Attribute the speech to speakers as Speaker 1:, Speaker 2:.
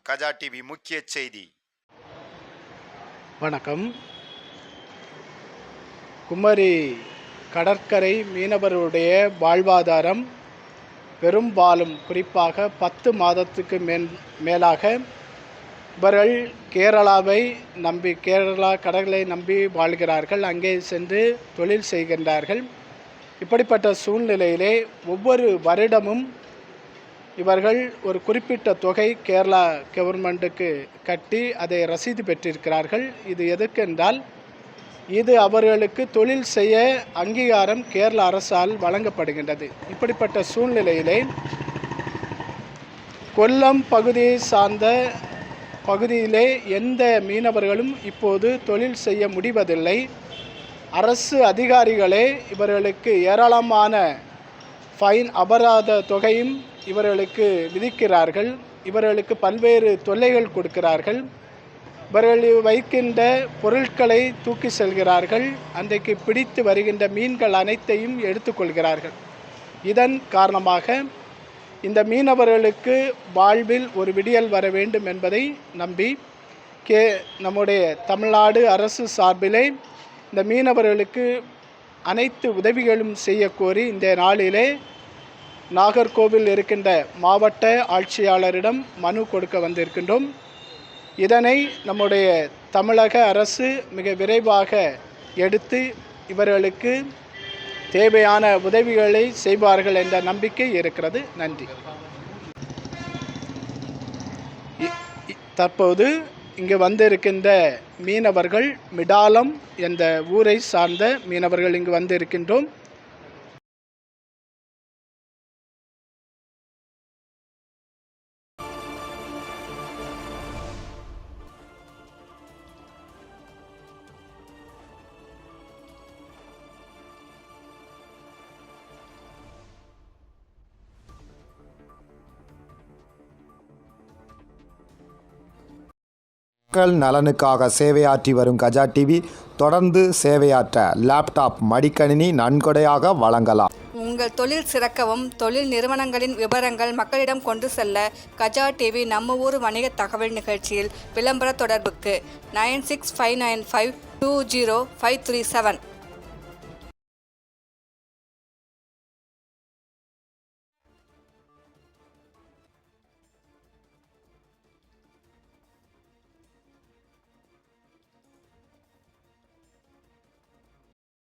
Speaker 1: Gaja TV முக்கிய செய்தி.
Speaker 2: வணக்கம். குமரி கடற்கரை மீனவருடைய வாழ்வாதாரம் பெரும்பாலும் குறிப்பாக 10 மாதத்துக்கு மேலாக இவர்கள் கேரளா கடலை நம்பி வாழ்கிறார்கள். அங்கே சென்று தொழில் செய்கின்றார்கள். இப்படிப்பட்ட சூழ்நிலையிலே ஒவ்வொரு வருடமும் இவர்கள் ஒரு குறிப்பிட்ட தொகை கேரளா கவர்மெண்ட்டுக்கு கட்டி அதை ரசீது பெற்றிருக்கிறார்கள். இது எதற்கென்றால் இது அவர்களுக்கு தொழில் செய்ய அங்கீகாரம் கேரள அரசால் வழங்கப்படுகின்றது. இப்படிப்பட்ட சூழ்நிலையிலே கொல்லம் பகுதியை சார்ந்த பகுதியிலே எந்த மீனவர்களும் இப்போது தொழில் செய்ய முடிவதில்லை. அரசு அதிகாரிகளே இவர்களுக்கு ஏராளமான ஃபைன் அபராத தொகையும் இவர்களுக்கு விதிக்கிறார்கள். இவர்களுக்கு பல்வேறு தொல்லைகள் கொடுக்கிறார்கள். இவர்கள் வைக்கின்ற பொருட்களை தூக்கி செல்கிறார்கள். அன்றைக்கு பிடித்து வருகின்ற மீன்கள் அனைத்தையும் எடுத்துக்கொள்கிறார்கள். இதன் காரணமாக இந்த மீனவர்களுக்கு வாழ்வில் ஒரு விடியல் வர வேண்டும் என்பதை நம்பி நம்முடைய தமிழ்நாடு அரசு சார்பிலே இந்த மீனவர்களுக்கு அனைத்து உதவிகளும் செய்யக்கோரி இந்த நாளிலே நாகர்கோவில் இருக்கின்ற மாவட்ட ஆட்சியாளரிடம் மனு கொடுக்க வந்திருக்கின்றோம். இதனை நம்முடைய தமிழக அரசு மிக விரைவாக எடுத்து இவர்களுக்கு தேவையான உதவிகளை செய்வார்கள் என்ற நம்பிக்கை இருக்கிறது. நன்றி. தற்போது இங்கு வந்திருக்கின்ற மீனவர்கள் மிடாலம் என்ற ஊரை சார்ந்த மீனவர்கள் இங்கு வந்திருக்கின்றோம்.
Speaker 3: மக்கள் நலனுக்காக சேவையாற்றி வரும் கஜா டிவி தொடர்ந்து சேவையாற்ற லேப்டாப் மடிக்கணினி நன்கொடையாக வழங்கலாம்.
Speaker 4: உங்கள் தொழில் சிறக்கவும் தொழில் நிறுவனங்களின் விவரங்கள் மக்களிடம் கொண்டு செல்ல கஜா டிவி நம்ம ஊர் வணிக தகவல் நிகழ்ச்சியில் விளம்பர தொடர்புக்கு 9659520537